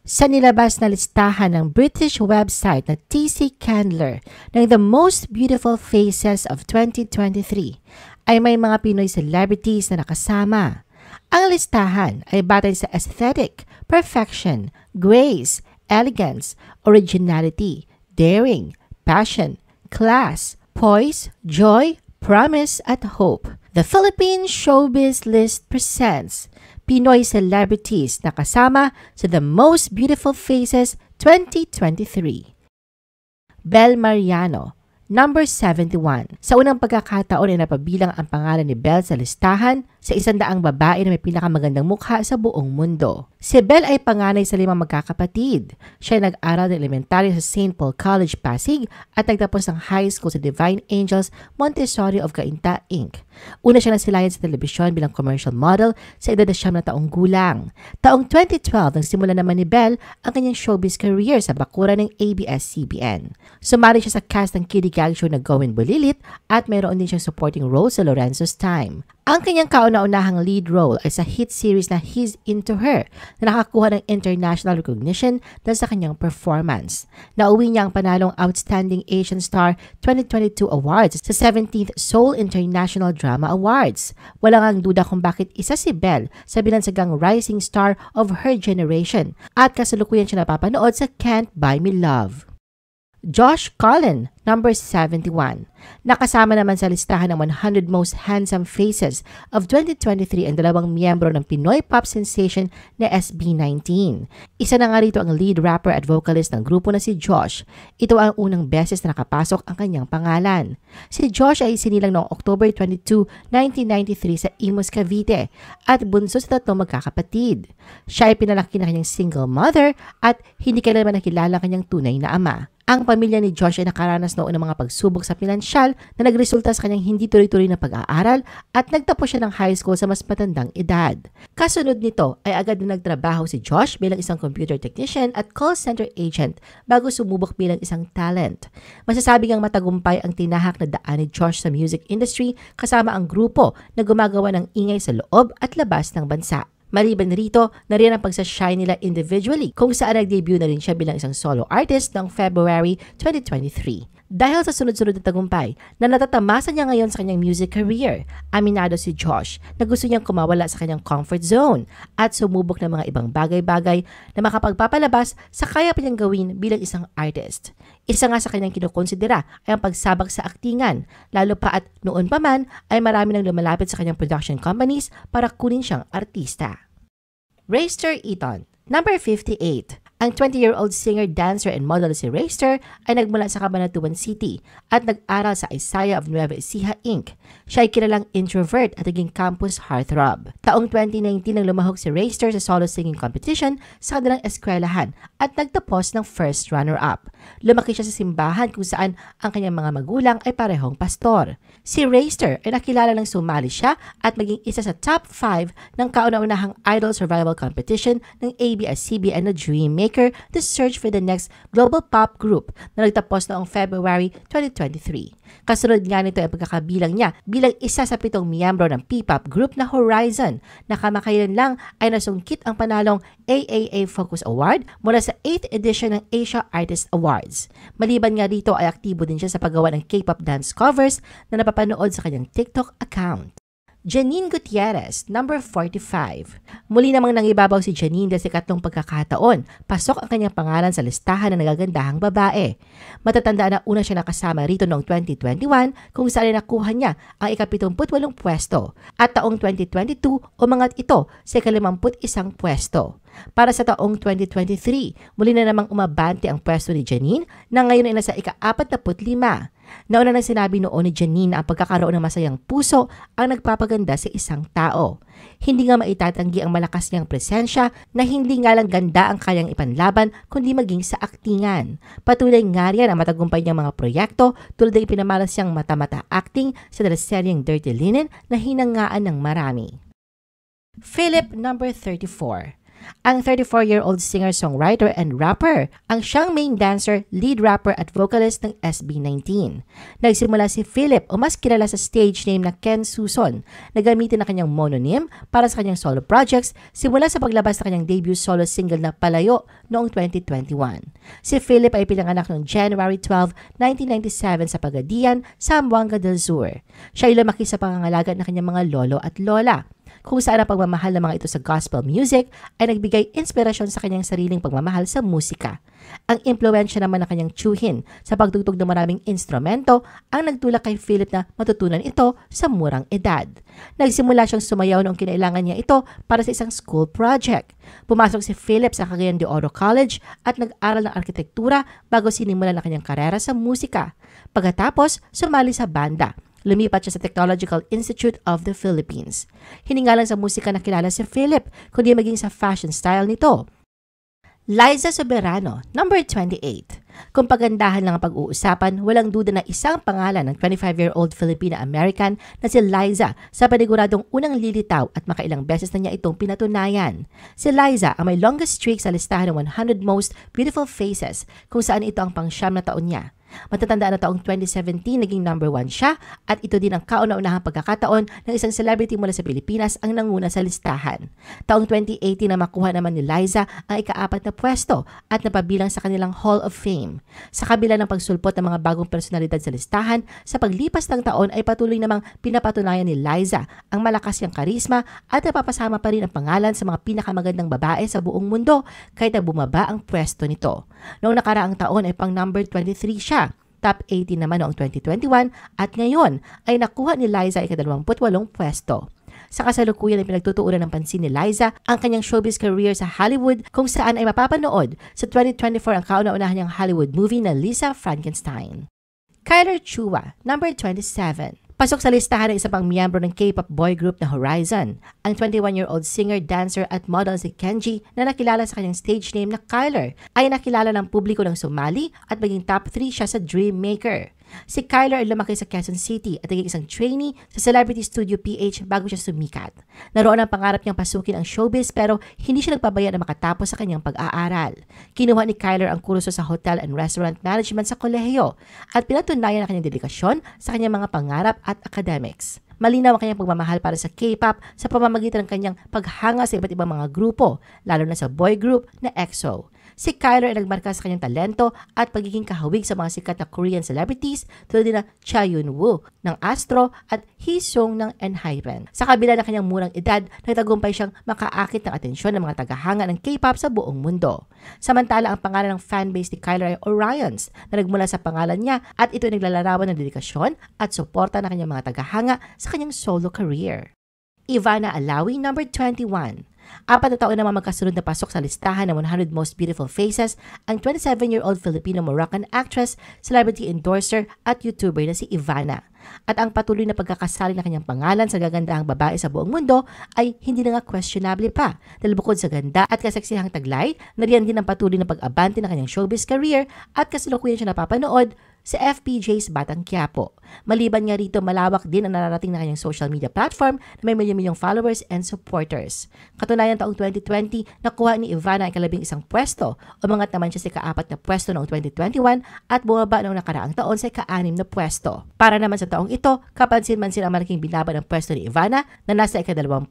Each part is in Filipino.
Sa nilabas na listahan ng British website na TC Candler ng The Most Beautiful Faces of 2023 ay may mga Pinoy celebrities na nakasama. Ang listahan ay batay sa aesthetic, perfection, grace, elegance, originality, daring, passion, class, poise, joy, promise at hope. The Philippine Showbiz List presents Pinoy celebrities na kasama sa The Most Beautiful Faces 2023. Bel Mariano, number 71. Sa unang pagkakataon ay napabilang ang pangalan ni Bel sa listahan sa 100 babae na may pinakamagandang mukha sa buong mundo. Si Bel ay panganay sa 5 magkakapatid. Siya ay nag-aral ng elementary sa St. Paul College, Pasig at nagtapos ng high school sa Divine Angels Montessori of Cainta, Inc. Una siya nasilayan sa telebisyon bilang commercial model sa edad na 9 taong gulang. Taong 2012 nang simula naman ni Bel ang kanyang showbiz career sa bakuran ng ABS-CBN. Sumali siya sa cast ng kiddie gag show na Gawin Bulilit at mayroon din siyang supporting role sa Lorenzo's Time. Ang kanyang kauna-unahang lead role ay sa hit series na He's Into Her na nakakuha ng international recognition dahil sa kanyang performance. Nauwi niya ang panalong Outstanding Asian Star 2022 Awards sa 17th Seoul International Drama Awards. Walang ang duda kung bakit isa si Bel sa binansagang rising star of her generation at kasalukuyan siya napapanood sa Can't Buy Me Love. Josh Cullen, number 71. Nakasama naman sa listahan ng 100 Most Handsome Faces of 2023 ang 2 miyembro ng Pinoy pop sensation na SB19. Isa na nga rito ang lead rapper at vocalist ng grupo na si Josh. Ito ang unang beses na nakapasok ang kanyang pangalan. Si Josh ay sinilang noong October 22, 1993 sa Imus, Cavite at bunso sa 3 magkakapatid. Siya ay pinalaki na kanyang single mother at hindi kailanman nakilala kanyang tunay na ama. Ang pamilya ni Josh ay nakaranas noon ng mga pagsubok sa pinansyal na nagresulta sa kanyang hindi tuloy-tuloy na pag-aaral at nagtapos siya ng high school sa mas matandang edad. Kasunod nito ay agad na nagtrabaho si Josh bilang isang computer technician at call center agent bago sumubok bilang isang talent. Masasabi ngang matagumpay ang tinahak na daan ni Josh sa music industry kasama ang grupo na gumagawa ng ingay sa loob at labas ng bansa. Maliban rito, nariyan ang pagsashine nila individually kung saan nag-debut na rin siya bilang isang solo artist noong February 2023. Dahil sa sunod-sunod na tagumpay na natatamasa niya ngayon sa kanyang music career, aminado si Josh na gusto niyang kumawala sa kanyang comfort zone at sumubok ng mga ibang bagay-bagay na makapagpapalabas sa kaya pa niyang gawin bilang isang artist. Isa nga sa kanyang kinukonsidera ay ang pagsabak sa aktingan, lalo pa at noon pa man ay marami nang lumalapit sa kanyang production companies para kunin siyang artista. Rayster Eaton, number 58. Ang 20-year-old singer, dancer, and model si Rayster ay nagmula sa Cabanatuan City at nag-aral sa Isaiah of Nueva Ecija, Inc. Siya ay kilalang introvert at naging campus heartthrob. Taong 2019 nang lumahok si Rayster sa solo singing competition sa kanilang eskwelahan at nagtapos ng first runner-up. Lumaki siya sa simbahan kung saan ang kanyang mga magulang ay parehong pastor. Si Rayster ay nakilala nang sumali siya at maging isa sa top 5 ng kauna-unahang idol survival competition ng ABS-CBN na Dream Maker, The Search for the Next Global Pop Group na nagtapos noong February 2023. Kasunod nga nito ay pagkakabilang niya bilang isa sa 7 miyembro ng P-pop group na Horizon na kamakailan lang ay nasungkit ang panalong AAA Focus Award mula sa 8th edition ng Asia Artist Awards. Maliban nga dito ay aktibo din siya sa paggawa ng K-pop dance covers na napapanood sa kanyang TikTok account. Janine Gutierrez, number 45. Muli namang nangibabaw si Janine dahil sa 2 pagkakataon. Pasok ang kanyang pangalan sa listahan ng nagagandahang babae. Matatanda na una siya nakasama rito noong 2021 kung saan nakuha niya ang ika-78 pwesto. At taong 2022, umangat ito sa ika-51 pwesto. Para sa taong 2023, muli na namang umabante ang pwesto ni Janine na ngayon ay nasa ika-45. Nauna nang sinabi noon ni Janine na ang pagkakaroon ng masayang puso ang nagpapaganda sa isang tao. Hindi nga maitatanggi ang malakas niyang presensya na hindi nga lang ganda ang kayang ipanlaban kundi maging sa aktingan. Patuloy nga riyan ang matagumpay niyang mga proyekto tulad ng ipinamalas siyang mata-mata acting sa teleseryeng Dirty Linen na hinangaan ng marami. Philip, number 34. Ang 34-year-old singer-songwriter and rapper ang siyang main dancer, lead rapper at vocalist ng SB19. Nagsimula si Philip o mas kilala sa stage name na Ken Suson na gamitin ang kanyang mononym para sa kanyang solo projects simula sa paglabas ng kanyang debut solo single na Palayo noong 2021. Si Philip ay pinanganak noong January 12, 1997 sa Pagadian, Zamboanga del Sur. Siya ay lumaki sa pangangalaga ng kanyang mga lolo at lola, kung saan ang pagmamahal ng mga ito sa gospel music ay nagbigay inspirasyon sa kanyang sariling pagmamahal sa musika. Ang impluwensya naman ng kanyang tiyuhin sa pagtugtog ng maraming instrumento ang nagtulak kay Philip na matutunan ito sa murang edad. Nagsimula siyang sumayaw noong kinailangan niya ito para sa isang school project. Pumasok si Philip sa Cagayan de Oro College at nag-aral ng arkitektura bago sinimulan ang kanyang karera sa musika. Pagkatapos, sumali sa banda. Lumipat siya sa Technological Institute of the Philippines. Hindi nga lang sa musika na kilala si Philip, kundi maging sa fashion style nito. Liza Soberano, number 28. Kung pagandahan lang ang pag-uusapan, walang duda na isang pangalan ng 25-year-old Filipina-American na si Liza sa paniguradong unang lilitaw at makailang beses na niya itong pinatunayan. Si Liza ang may longest streak sa listahan ng 100 Most Beautiful Faces kung saan ito ang pang-siyam na taon niya. Matatandaan na taong 2017 naging number 1 siya at ito din ang kauna-unahang pagkakataon ng isang celebrity mula sa Pilipinas ang nanguna sa listahan. Taong 2018 na makuha naman ni Liza ang ika-4 na pwesto at napabilang sa kanilang Hall of Fame. Sa kabila ng pagsulpot ng mga bagong personalidad sa listahan, sa paglipas ng taon ay patuloy namang pinapatunayan ni Liza ang malakas niyang karisma at napapasama pa rin ang pangalan sa mga pinakamagandang babae sa buong mundo kahit na bumaba ang pwesto nito. Noong nakaraang taon ay pang number 23 siya. Top 18 naman noong 2021 at ngayon ay nakuha ni Liza ay ika-28 pwesto. Sa kasalukuyan ay pinagtutuunan ng pansin ni Liza ang kanyang showbiz career sa Hollywood kung saan ay mapapanood sa 2024 ang kauna-unahan niyang Hollywood movie na Lisa Frankenstein. Kyler Chua, number 27. Pasok sa listahan ng isa pang miyembro ng K-pop boy group na Horizon, ang 21-year-old singer, dancer at model si Kenji na nakilala sa kanyang stage name na Kyler ay nakilala ng publiko ng sumali at maging top 3 siya sa Dream Maker. Si Kyler ay lumaki sa Quezon City at naging isang trainee sa Celebrity Studio PH bago siya sumikat. Naroon ang pangarap niyang pasukin ang showbiz pero hindi siya nagpabaya na makatapos sa kanyang pag-aaral. Kinuha ni Kyler ang kurso sa Hotel and Restaurant Management sa kolehiyo at pinatunayan ang kanyang dedikasyon sa kanyang mga pangarap at academics. Malinaw ang kanyang pagmamahal para sa K-pop sa pamamagitan ng kanyang paghanga sa iba't ibang mga grupo, lalo na sa boy group na EXO. Si Kyler ay nagmarka sa kanyang talento at pagiging kahawig sa mga sikat na Korean celebrities tulad na Cha Eun-woo ng Astro at Hee Sung ng ENHYPEN. Sa kabila ng kanyang murang edad, nagtagumpay siyang makaakit ng atensyon ng mga tagahanga ng K-pop sa buong mundo. Samantala, ang pangalan ng fanbase ni Kyler ay Orions na nagmula sa pangalan niya at ito ay naglalarawan ng dedikasyon at suporta ng kanyang mga tagahanga sa kanyang solo career. Ivana Alawi, number 21. 4 na taon naman magkasunod na pasok sa listahan ng 100 Most Beautiful Faces ang 27-year-old Filipino-Moroccan actress, celebrity endorser at YouTuber na si Ivana. At ang patuloy na pagkakasali ng kanyang pangalan sa gagandahang babae sa buong mundo ay hindi na nga questionable pa dahil bukod sa ganda at kaseksihang taglay, nariyan din ang patuloy na pag-abante ng kanyang showbiz career at kasalukuyan siya napapanood sa FPJ's Batang Quiapo. Maliban nga rito, malawak din ang nararating na kanyang social media platform na may milyon-milyong followers and supporters. Katunayan taong 2020, nakuha ni Ivana ang ika-11 pwesto, umangat naman siya sa ika-4 na pwesto noong 2021 at bumaba noong nakaraang taon sa ika-6 na pwesto. Para naman sa taong ito, kapansin-mansin ang malaking binaba ng pwesto ni Ivana na nasa ika-21.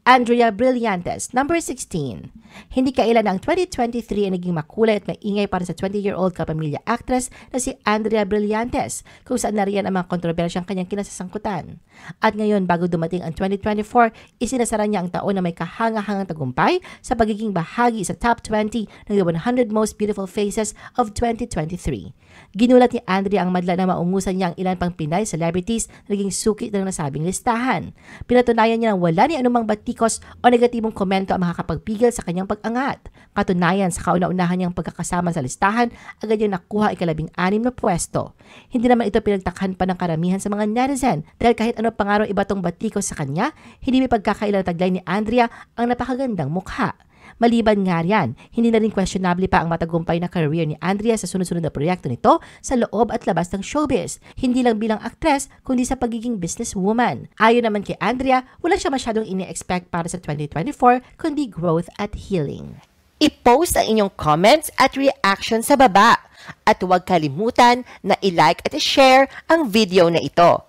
Andrea Brillantes, number 16. Hindi kailan ang 2023 ay naging makulay at maingay para sa 20-year-old kapamilya actress na si Andrea Brillantes kung saan nariyan ang mga kontrobersyang kanyang kinasasangkutan. At ngayon, bago dumating ang 2024, isinasara niya ang taon na may kahanga-hangang tagumpay sa pagiging bahagi sa top 20 ng the 100 Most Beautiful Faces of 2023. Ginulat ni Andrea ang madla na maungusan niya ang ilan pang Pinay celebrities na naging suki ng nasabing listahan. Pinatunayan niya na wala ni anumang batikos o negatibong komento ang makakapagpigil sa kanyang pag-angat. Katunayan, sa kauna-unahan niyang pagkakasama sa listahan, agad niyang nakuha ika-16 na pwesto. Hindi naman ito pinagtakhan pa ng karamihan sa mga netizen dahil kahit ano pangarong iba tong batikos sa kanya, hindi may pagkakailang taglay ni Andrea ang napakagandang mukha. Maliban nga riyan, hindi na rin questionable pa ang matagumpay na career ni Andrea sa sunod-sunod na proyekto nito sa loob at labas ng showbiz. Hindi lang bilang aktres, kundi sa pagiging businesswoman. Ayon naman kay Andrea, wala siya masyadong ini-expect para sa 2024, kundi growth at healing. I-post ang inyong comments at reaction sa baba. At huwag kalimutan na i-like at i-share ang video na ito.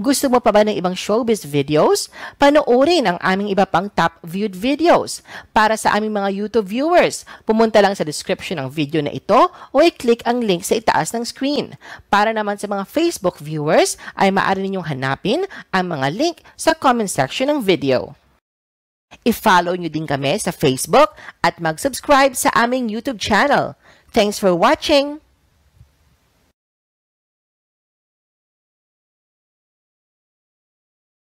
Gusto mo pa ba ng ibang showbiz videos? Panoorin ang aming iba pang top viewed videos. Para sa aming mga YouTube viewers, pumunta lang sa description ng video na ito o i-click ang link sa itaas ng screen. Para naman sa mga Facebook viewers, ay maaari ninyong hanapin ang mga link sa comment section ng video. I-follow nyo din kami sa Facebook at mag-subscribe sa aming YouTube channel. Thanks for watching!